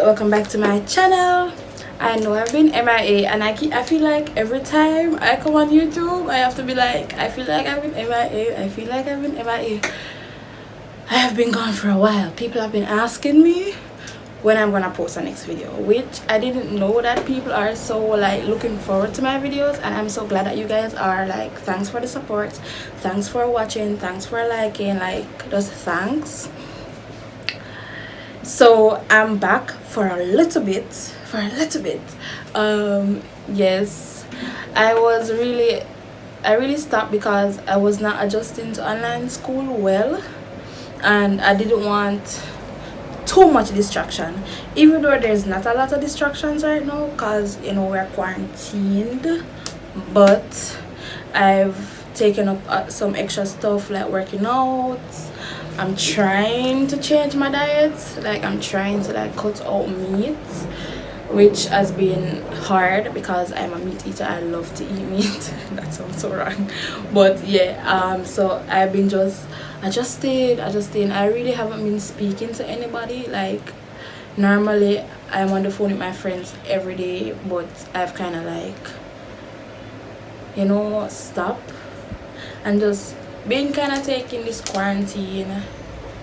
welcome back to my channel. I know I've been MIA and I feel like every time I come on YouTube I have to be like, I feel like I've been MIA, I feel like I've been MIA. I have been gone for a while. People have been asking me when I'm gonna post the next video, which I didn't know that people are so like looking forward to my videos, and I'm so glad that you guys are. Like, thanks for the support, thanks for watching, thanks for liking, like just thanks. So I'm back for a little bit. Yes, I really stopped because I was not adjusting to online school well, and I didn't want too much distraction, even though there's not a lot of distractions right now because we're quarantined. But I've taken up some extra stuff like working out. I'm trying to change my diet, like I'm trying to like cut out meat, which has been hard because I'm a meat eater. I love to eat meat. That sounds so wrong, but yeah, so I've been just adjusting. I really haven't been speaking to anybody. Like, normally I'm on the phone with my friends every day, but I've kind of like stopped and just been kind of taking this quarantine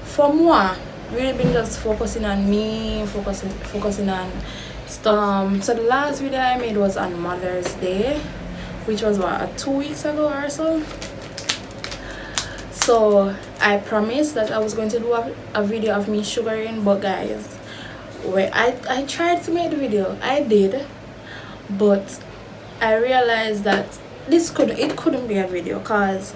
for more. Really been just focusing on me, focusing on stuff. So the last video I made was on Mother's Day, which was what, 2 weeks ago or so. So I promised that I was going to do a video of me sugaring, but guys, where I tried to make the video, I did, but I realized that it couldn't be a video because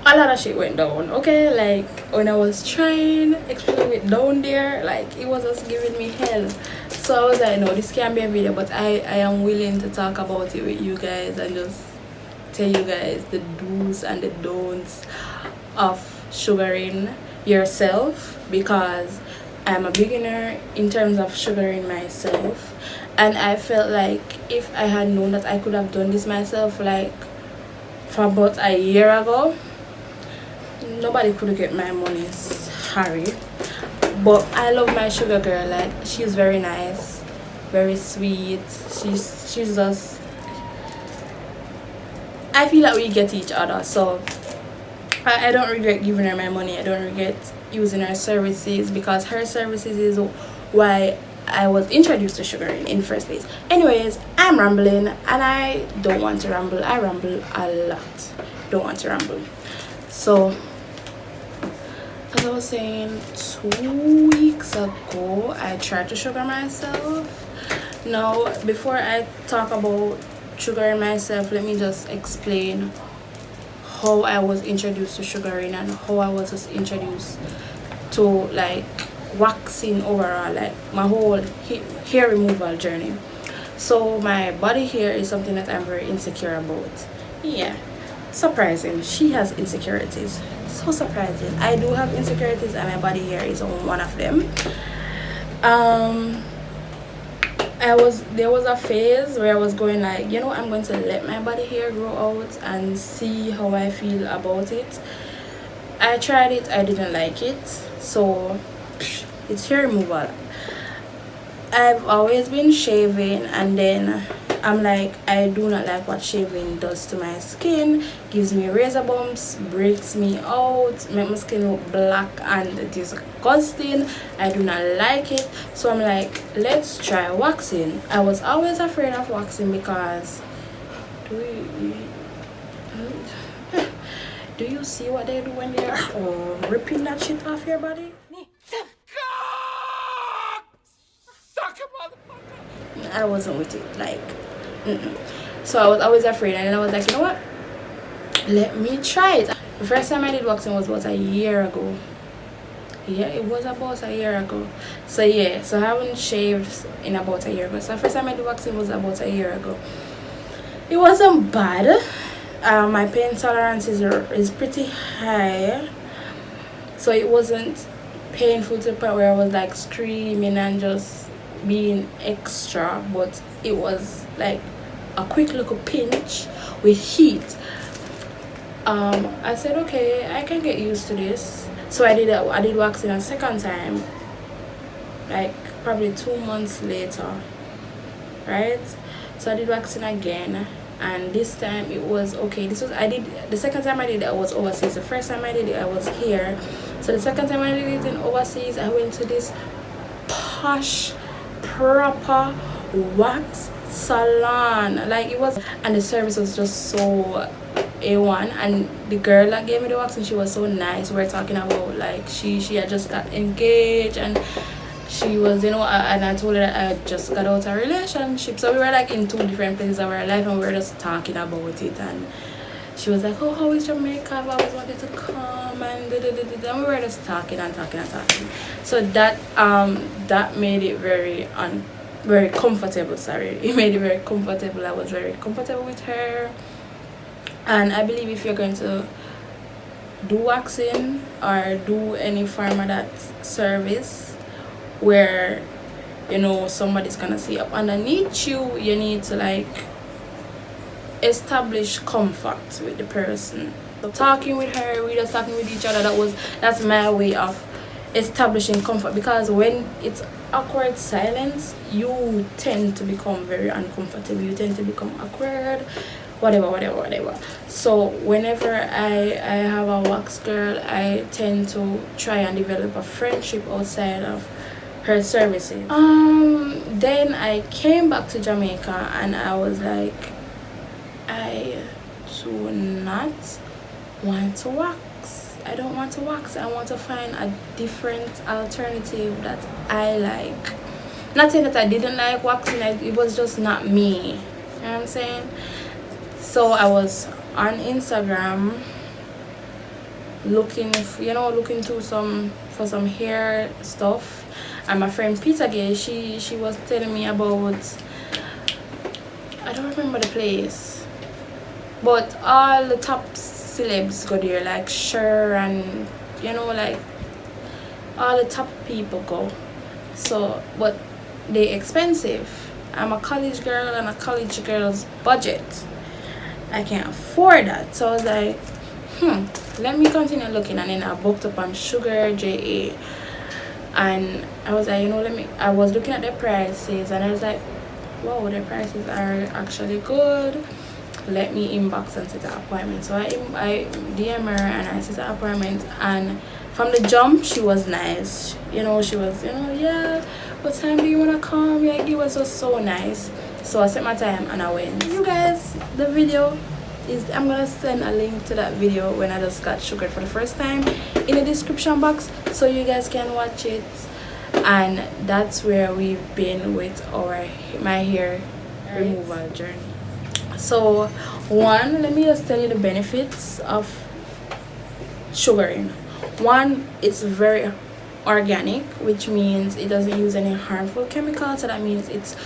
a lot of shit went down. Okay, like when I was trying, especially with down there, like it was just giving me hell. So I was like, no, this can't be a video, but I am willing to talk about it with you guys and just tell you guys the do's and the don'ts of sugaring yourself, because I'm a beginner in terms of sugaring myself, and I felt like if I had known that I could have done this myself like for about a year ago, nobody could get my money. Sorry, but I love my sugar girl. Like, she's very nice, very sweet. She's just, I feel like we get each other. So I don't regret giving her my money. I don't regret using her services, because her services is why I was introduced to sugaring in the first place. Anyways, I'm rambling and I don't want to ramble. I ramble a lot. Don't want to ramble. So as I was saying, 2 weeks ago I tried to sugar myself. Now, before I talk about sugaring myself, let me just explain how I was introduced to sugaring and how I was just introduced to like waxing overall, like my whole hair removal journey. So my body hair is something that I'm very insecure about. Yeah, surprising. She has insecurities. So surprising. I do have insecurities, and my body hair is one of them. There was a phase where I was going like, I'm going to let my body hair grow out and see how I feel about it. I tried it, I didn't like it, so it's hair removal. I've always been shaving, and then I'm like, I do not like what shaving does to my skin. Gives me razor bumps, breaks me out, make my skin look black and disgusting. I do not like it. So I'm like, let's try waxing. I was always afraid of waxing because do you see what they do when they're ripping that shit off your body? I wasn't with it, like, so I was always afraid, and then I was like, you know what, let me try it. The first time I did waxing was about a year ago. Yeah, it was about a year ago. So yeah, so I haven't shaved in about a year ago. So the first time I did waxing was about a year ago. It wasn't bad. My pain tolerance is pretty high, so it wasn't painful to the point where I was like screaming and just being extra, but it was like a quick little pinch with heat. I said, okay, I can get used to this. So I did waxing a second time, like probably 2 months later, right? So I did waxing again, and this time it was okay. This was I did the second time I did it, I was overseas. The first time I did it, I was here. So the second time I did it in overseas, I went to this posh, proper wax salon. Like it was, and the service was just so A1. And the girl that gave me the wax, and she was so nice. We were talking about like she had just got engaged, and she was, you know, and I told her that I just got out of a relationship. So we were like in 2 different places of our life, and we were just talking about it. And she was like, oh, how is Jamaica? I've always wanted to come, and and we were just talking and talking and talking. So that made it very comfortable. Sorry, it made it very comfortable. I was very comfortable with her. And I believe if you're going to do waxing or do any form of that service where, you know, somebody's gonna see up underneath you, you need to like establish comfort with the person. So talking with her, we just talking with each other, that's my way of establishing comfort, because when it's awkward silence, you tend to become very uncomfortable, you tend to become awkward, whatever. So whenever I have a wax girl, I tend to try and develop a friendship outside of her services. Then I came back to Jamaica, and I was like, I do not want to wax. I don't want to wax. I want to find a different alternative that I like. Not saying that I didn't like waxing, it was just not me. You know what I'm saying? So I was on Instagram looking for some hair stuff. And my friend Peter Gay, she was telling me about, I don't remember the place, but all the top celebs go there, like Cher, and you know, like all the top people go. So, but they expensive. I'm a college girl, and a college girl's budget, I can't afford that. So I was like, let me continue looking. And then I booked up on Sugar JA. And I was like, you know, I was looking at the prices, and I was like, wow, the prices are actually good. Let me inbox and set an appointment. So I DM her, and I set an appointment. And from the jump, she was nice. You know, she was, yeah, what time do you want to come? Like, it was just so nice. So I set my time, and I went. You guys, the video is, I'm gonna send a link to that video when I just got sugared for the first time in the description box, so you guys can watch it. And that's where we've been with my hair removal journey. So one, let me just tell you the benefits of sugaring. One, it's very organic, which means it doesn't use any harmful chemicals. So that means it's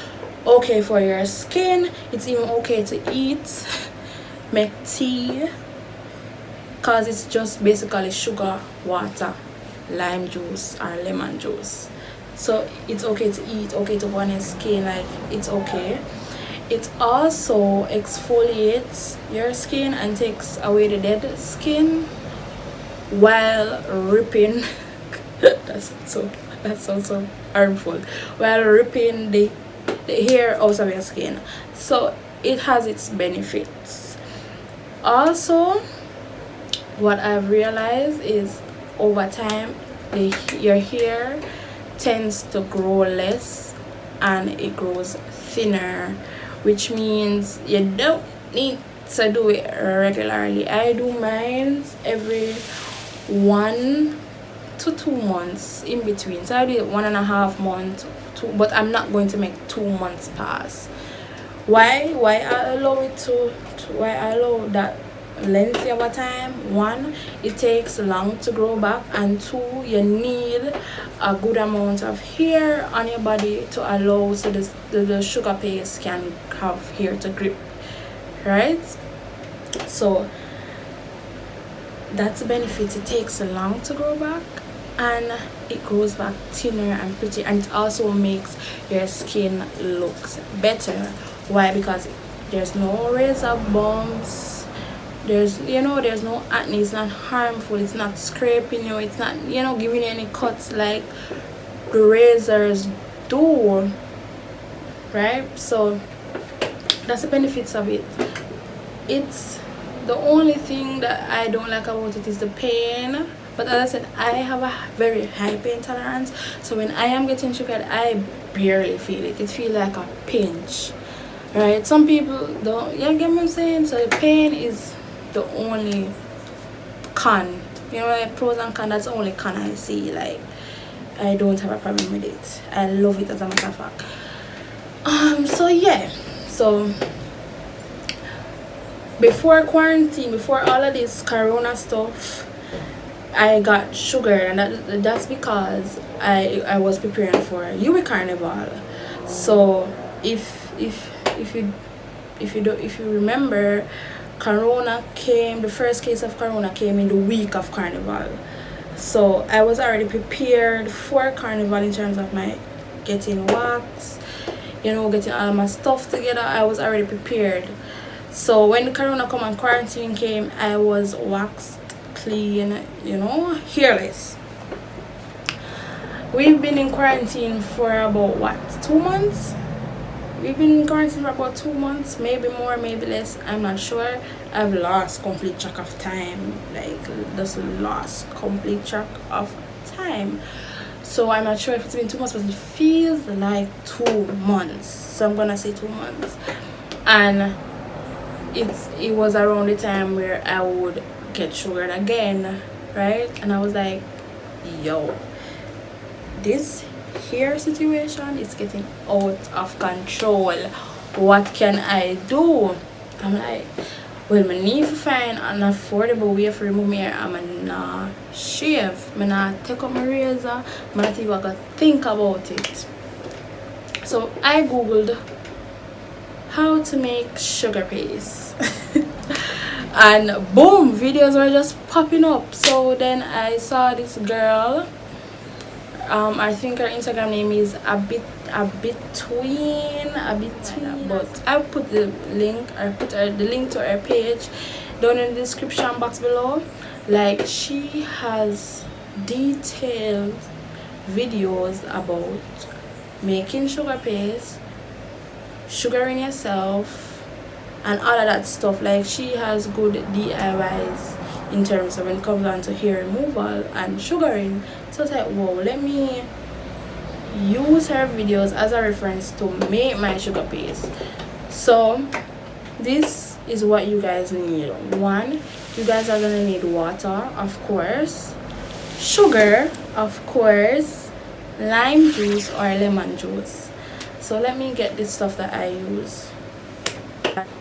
okay for your skin. It's even okay to eat, make tea, because it's just basically sugar, water, lime juice or lemon juice. So it's okay to eat, okay to put on your skin, like it's okay. It also exfoliates your skin and takes away the dead skin while ripping that sounds so harmful, while ripping the hair out of your skin. So it has its benefits. Also, what I've realized is over time your hair tends to grow less and it grows thinner, which means you don't need to do it regularly. I do mine every 1 to 2 months in between. So I do it 1.5 months, but I'm not going to make 2 months pass. Why I allow that lengthy of a time? One, it takes long to grow back, and two, you need a good amount of hair on your body to allow so the sugar paste can have hair to grip, right? So that's the benefit. It takes long to grow back, and it grows back thinner and pretty, and it also makes your skin look better. Why? Because there's no razor bumps, there's there's no acne, it's not harmful, it's not scraping you, it's not giving you any cuts like the razors do, right? So that's the benefits of it. It's the only thing that I don't like about it is the pain, but as I said, I have a very high pain tolerance, so when I am getting sugared, I barely feel it. It feels like a pinch, right? Some people don't, you get what I'm saying? So the pain is the only con, like pros and cons, that's the only con I see. Like, I don't have a problem with it. I love it, as a matter of fact. So yeah, so before quarantine, before all of this corona stuff, I got sugared, and that's because I was preparing for UI Carnival. So if you remember, corona came, the first case of corona came in the week of carnival. So I was already prepared for carnival in terms of my getting wax, getting all my stuff together. I was already prepared. So when the corona come and quarantine came, I was waxed, clean, hairless. We've been in quarantine for about what, 2 months? We've been in quarantine for about 2 months, maybe more, maybe less, I'm not sure. I've lost complete track of time, like just lost complete track of time. So I'm not sure if it's been 2 months, but it feels like 2 months. So I'm gonna say 2 months. And it was around the time where I would get sugared again, right? And I was like, yo, this hair situation is getting out of control. What can I do? I'm like, well, I need to find an affordable way for remove my hair. I'm not shave. I'm not take up my razor. I'm not even gonna think about it. So I googled how to make sugar paste. And boom, videos were just popping up. So then I saw this girl, I think her Instagram name is a between, but I put the link, the link to her page down in the description box below. Like, she has detailed videos about making sugar paste, sugaring yourself, and all of that stuff. Like, she has good DIYs in terms of when it comes down to hair removal and sugaring. So I was like, whoa, let me use her videos as a reference to make my sugar paste. So this is what you guys need. One, you guys are gonna need water, of course, sugar, of course, lime juice or lemon juice. So let me get this stuff that I use.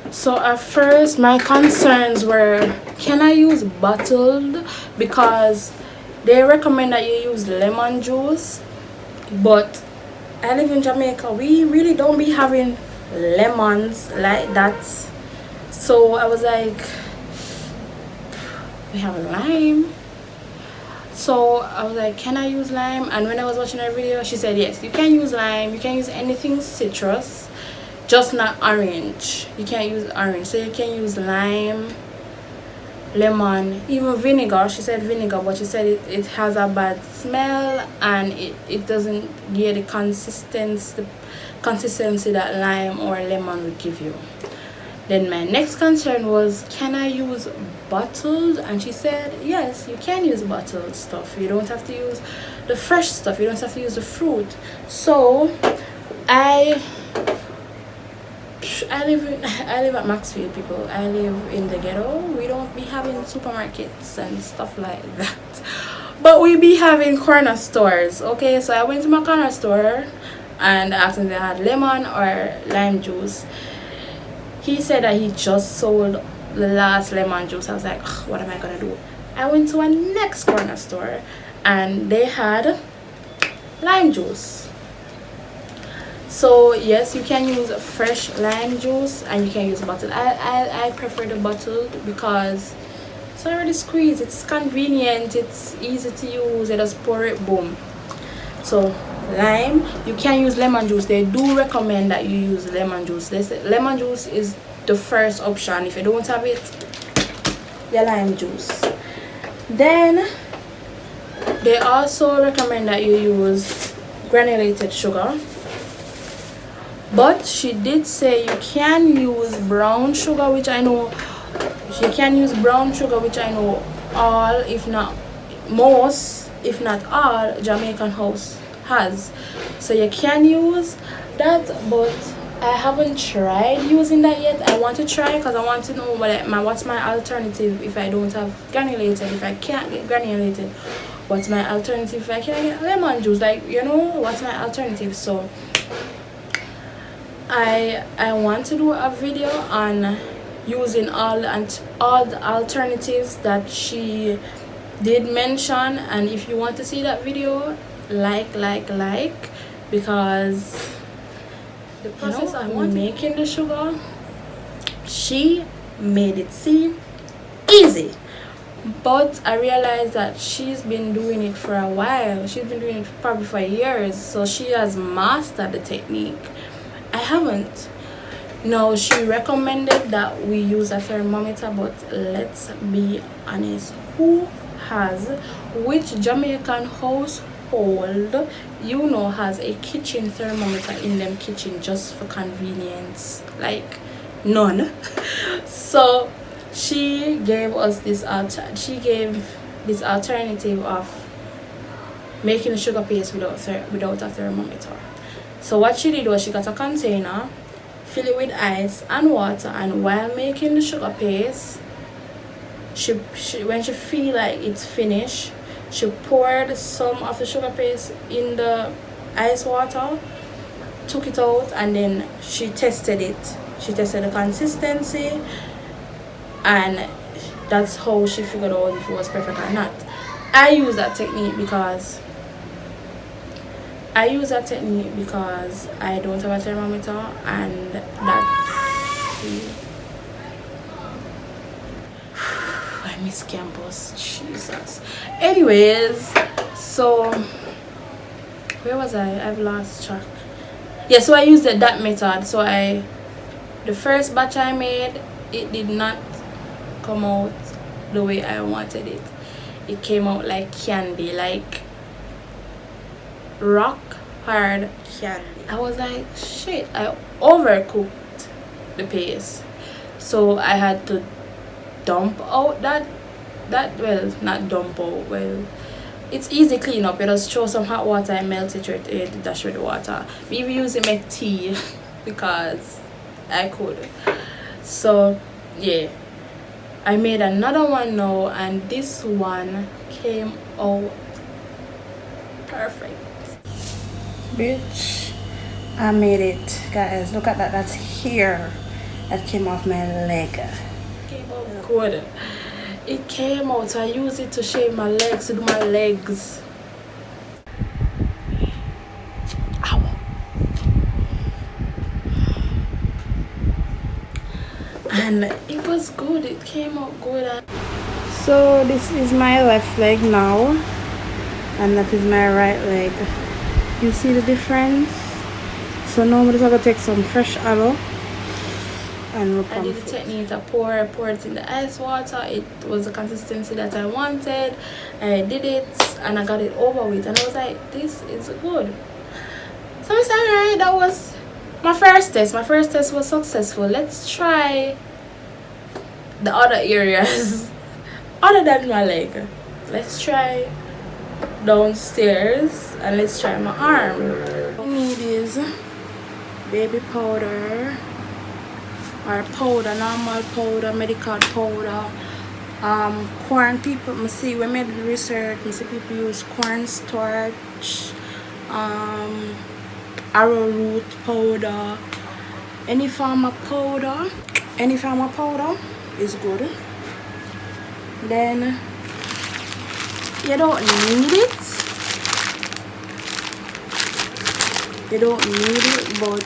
So at first my concerns were, can I use bottled, because they recommend that you use lemon juice, but I live in Jamaica, we really don't be having lemons like that. So I was like, we have lime. So I was like, can I use lime? And when I was watching her video, she said yes, you can use lime, you can use anything citrus, just not orange. You can't use orange. So you can use lime, lemon, even vinegar. She said vinegar, but she said it has a bad smell, and it doesn't get the consistency that lime or lemon would give you. Then my next concern was, can I use bottled? And she said yes, you can use bottled stuff. You don't have to use the fresh stuff, you don't have to use the fruit. So I live at Maxfield, people. I live in the ghetto. We don't be having supermarkets and stuff like that, but we be having corner stores. Okay, so I went to my corner store and asked if they had lemon or lime juice. He said that he just sold the last lemon juice. I was like, what am I gonna do? I went to a next corner store and they had lime juice. So yes, you can use fresh lime juice and you can use bottled. I prefer the bottled because it's already squeezed, it's convenient, it's easy to use. You just pour it, boom. So lime, you can use lemon juice. They do recommend that you use lemon juice. They say lemon juice is the first option. If you don't have it, your lime juice. Then they also recommend that you use granulated sugar, but she did say you can use brown sugar, which I know all, if not most, if not all, Jamaican house has. So you can use that, but I haven't tried using that yet. I want to try because I want to know what's my alternative if I don't have granulated. If I can't get granulated, what's my alternative? If I can't get lemon juice, what's my alternative? So I want to do a video on using all the alternatives that she did mention, and if you want to see that video, like, because the process of making the sugar, she made it seem easy, but I realized that she's been doing it for a while. She's been doing it probably for years, so she has mastered the technique. I haven't. No, she recommended that we use a thermometer, but let's be honest, which Jamaican household has a kitchen thermometer in them kitchen just for convenience? Like, none. So she gave us this alternative of making a sugar paste without a thermometer. So what she did was she got a container, fill it with ice and water, and while making the sugar paste, she when she feel like it's finished, she poured some of the sugar paste in the ice water, took it out, and then she tested it. She tested the consistency, and that's how she figured out if it was perfect or not. I use that technique because I don't have a thermometer, and that's I miss campus, Jesus. Anyways, so where was I? I've lost track. Yeah, so I used that method. So the first batch I made, it did not come out the way I wanted it. It came out like candy, like rock hard candy. I was like, shit, I overcooked the paste, so I had to dump out that well, not dump out, well, it's easy clean up. You just throw some hot water and melt it with dash with water. We even use it make tea because I could. So yeah, I made another one now, and this one came out perfect. Bitch, I made it, guys. Look at that. That's hair that came off my leg. Came out good. It came out, so I use it to shave my legs, to do my legs. Ow. And it was good. It came out good. So this is my left leg now, and that is my right leg. You see the difference? So now I'm just going to take some fresh aloe and I did the technique to pour it in the ice water. It was the consistency that I wanted. I did it and I got it over with, and I was like, this is good. So I said, alright, that was my first test. My first test was successful. Let's try the other areas other than my leg. Let's try downstairs, and let's try my arm. I need is baby powder or powder, normal powder, medical powder, corn. People, I see we made research, I see people use cornstarch, arrowroot powder, any form of powder is good. Then you don't need it, but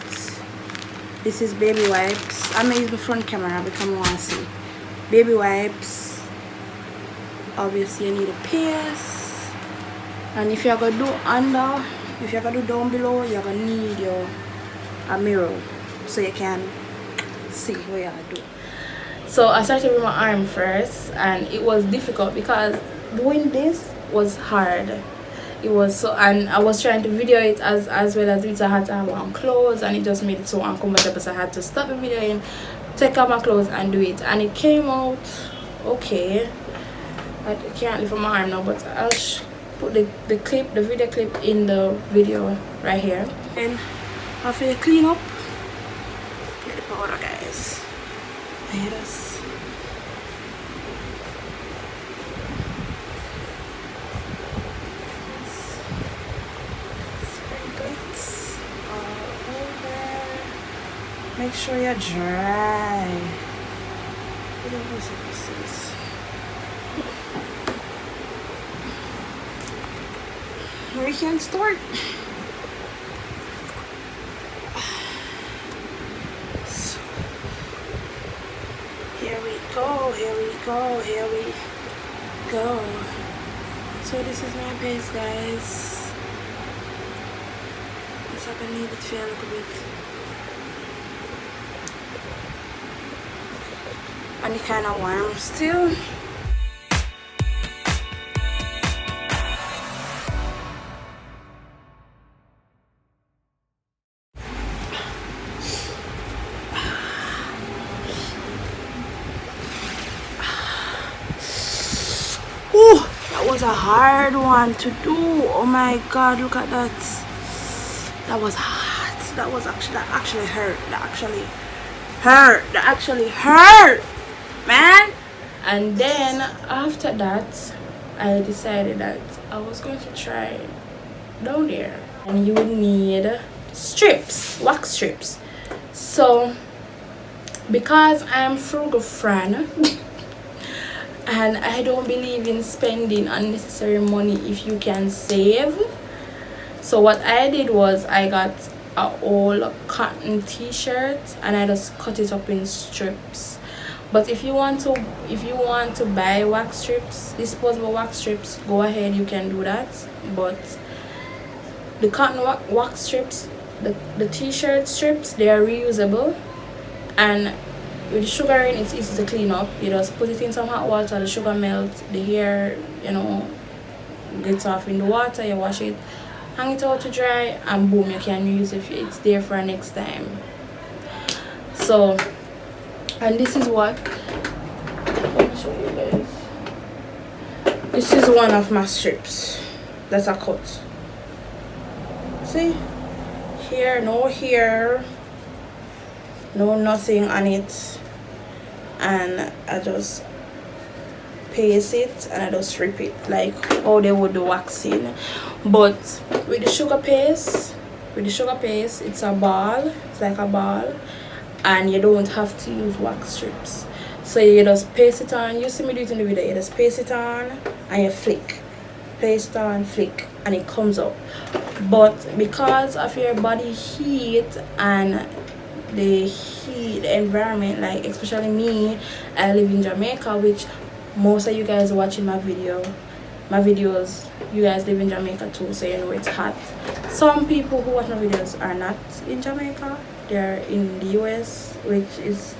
this is baby wipes. I'm gonna use the front camera because I want to see. Baby wipes. Obviously you need a paste, and if you're gonna do down below, you're gonna need a mirror so you can see what you do. So I started with my arm first, and it was difficult because doing this was hard. It was so, and I was trying to video it as well as it. I had to have on clothes, and it just made it so uncomfortable, so I had to stop the videoing, take off my clothes and do it, and it came out okay. I can't lift my arm now, but I'll put the video clip in the video right here. And after you clean up, get the powder, guys. Hear this. Make sure you're dry. We can start. So, here we go, here we go, here we go. So this is my base, guys. It's like I need it to feel a little bit. And it's kind of warm still. Oh, that was a hard one to do. Oh my god, look at that. That was hot. That actually hurt. That actually hurt, man. And then after that, I decided that I was going to try down there, and you would need strips, wax strips. So because I'm frugal friend and I don't believe in spending unnecessary money if you can save, so what I did was I got a whole cotton t-shirt and I just cut it up in strips. But if you want to buy wax strips, disposable wax strips, go ahead, you can do that. But the cotton wax strips, the t-shirt strips, they are reusable, and with the sugaring, it's easy to clean up. You just put it in some hot water, the sugar melts, the hair, you know, gets off in the water, you wash it, hang it out to dry, and boom, you can use it. It's there for next time. So, and this is what, let me show you guys. This is one of my strips that's a cut. See? Here, no nothing on it. And I just paste it and I just rip it like how they would do waxing. But with the sugar paste, it's a ball. It's like a ball, and you don't have to use wax strips. So you just paste it on. You see me do it in the video. You just paste it on and you flick, paste on, flick, and it comes up. But because of your body heat and the environment, like especially me, I live in Jamaica, which most of you guys watching my videos, you guys live in Jamaica too, so you know it's hot. Some people who watch my videos are not in Jamaica, they're in the US, which is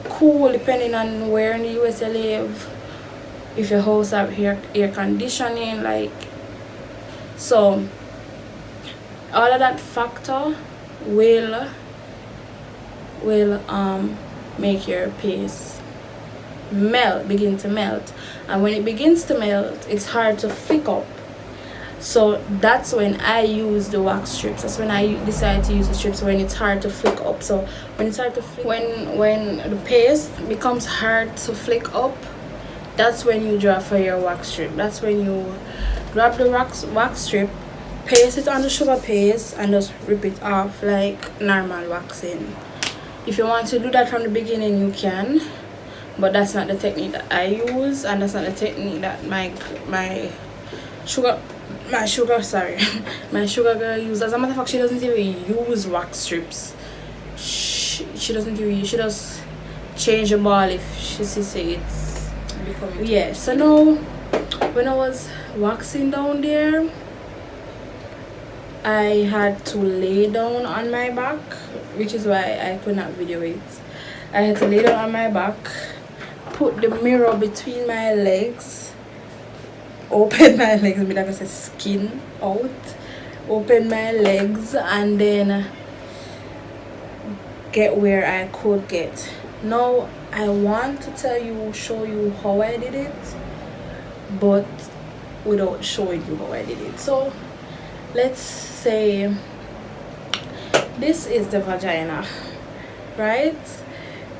cool depending on where in the US you live. If your house have air conditioning, like, so all of that factor will make your paste begin to melt, and when it begins to melt, it's hard to flick up. So that's when I use the wax strips. That's when I decide to use the strips, when it's hard to flick up. So when it's hard to flick, when the paste becomes hard to flick up, that's when you draw for your wax strip. That's when you grab the wax strip, paste it on the sugar paste, and just rip it off like normal waxing. If you want to do that from the beginning, you can, but that's not the technique that I use, and that's not the technique that my sugar girl uses. As a matter of fact, she doesn't even use wax strips. She doesn't even, she just change the ball if she sees it's becoming. Yeah, so now when I was waxing down there, I had to lay down on my back, which is why I could not video it. I had to lay down on my back put the mirror between my legs, open my legs, I mean, like I said, skin out, open my legs, and then get where I could get. Now I want to show you how I did it, but without showing you how I did it. So let's say this is the vagina, right?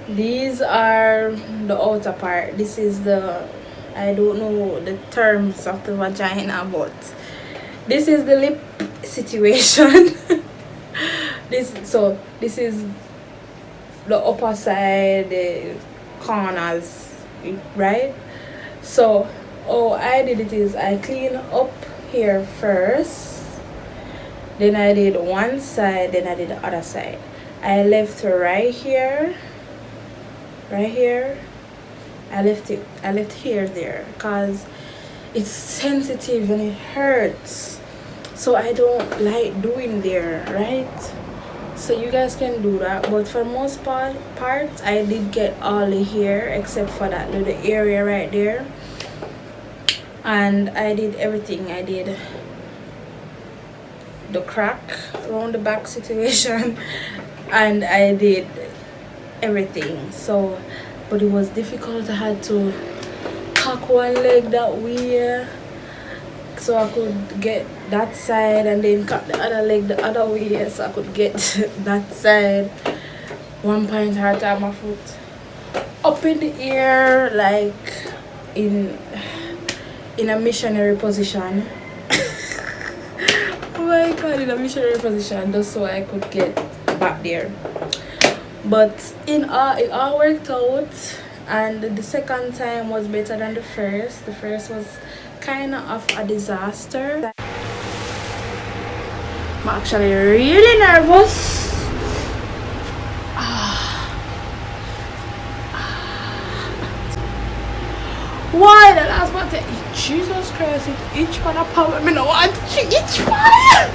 These are the outer part. This is the, I don't know the terms of the vagina, but this is the lip situation. This is the upper side, the corners, right? So I did it is I clean up here first, then I did one side, then I did the other side. I left right here, I left here there because it's sensitive and it hurts, so I don't like doing there, right? So you guys can do that, but for most parts I did get all the hair except for that little area right there, and I did everything. I did the crack around the back situation and I did everything. So but it was difficult. I had to cock one leg that way so I could get that side, and then cut the other leg the other way so I could get that side. One point I had to have my foot up in the air, like in a missionary position. Oh my god, in a missionary position, just so I could get back there. But it all worked out, and the second time was better than the first. The first was kind of a disaster. I'm actually really nervous. Why the last one? Jesus Christ, each one a power. Me no want each one.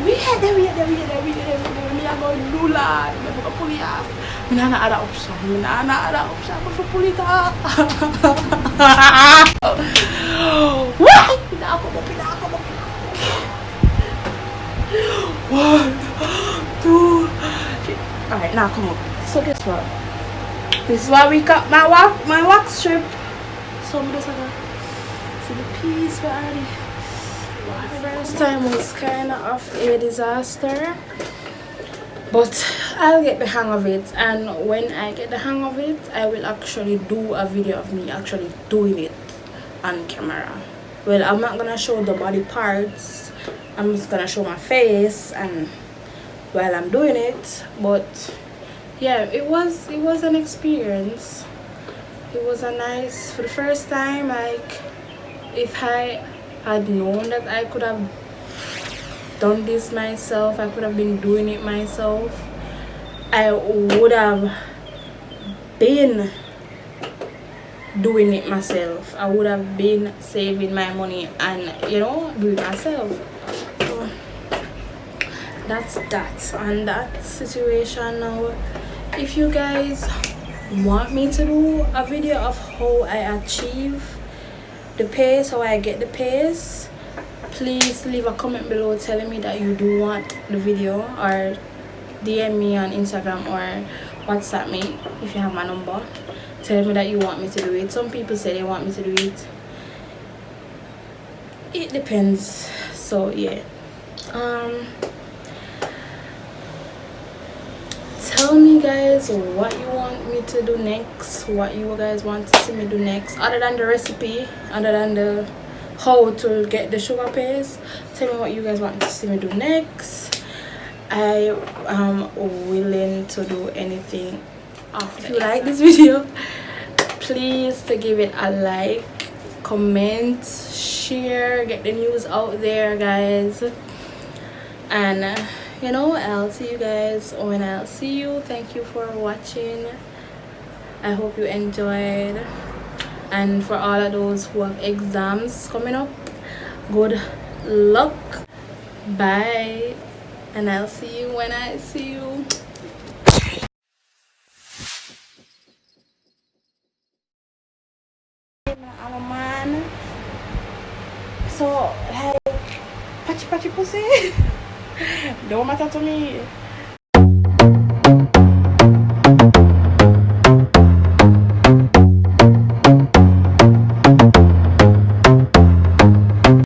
We had them. Me are going to do that. Me are going to pull it off. Me no other option. But for pull it off. What? Come up. 1, 2, 3. Alright, now come up. So guess what? This is why we cut my wax strip. So I'm just gonna see the piece already. The first time was kind of a disaster, but I'll get the hang of it, and when I get the hang of it, I will actually do a video of me actually doing it on camera. Well, I'm not gonna show the body parts, I'm just gonna show my face and while I'm doing it. But yeah, it was an experience. It was a nice, for the first time, like if I had known that I could have done this myself, I could have been doing it myself, I would have been doing it myself. I would have been saving my money and do it myself. So that's that on that situation. Now if you guys want me to do a video of how I achieve the pace, how I get the pace, please leave a comment below telling me that you do want the video, or DM me on Instagram or WhatsApp me if you have my number. Tell me that you want me to do it. Some people say they want me to do it. It depends. So yeah, tell me guys what you want me to do next, what you guys want to see me do next, other than the recipe, other than the how to get the sugar paste. Tell me what you guys want to see me do next. I am willing to do anything. If you like this video, please to give it a like, comment, share, get the news out there guys. And I'll see you guys when I'll see you. Thank you for watching. I hope you enjoyed, and for all of those who have exams coming up, good luck. Bye, and I'll see you when I see you. I'm a man. So like patchy patchy pussy don't matter to me.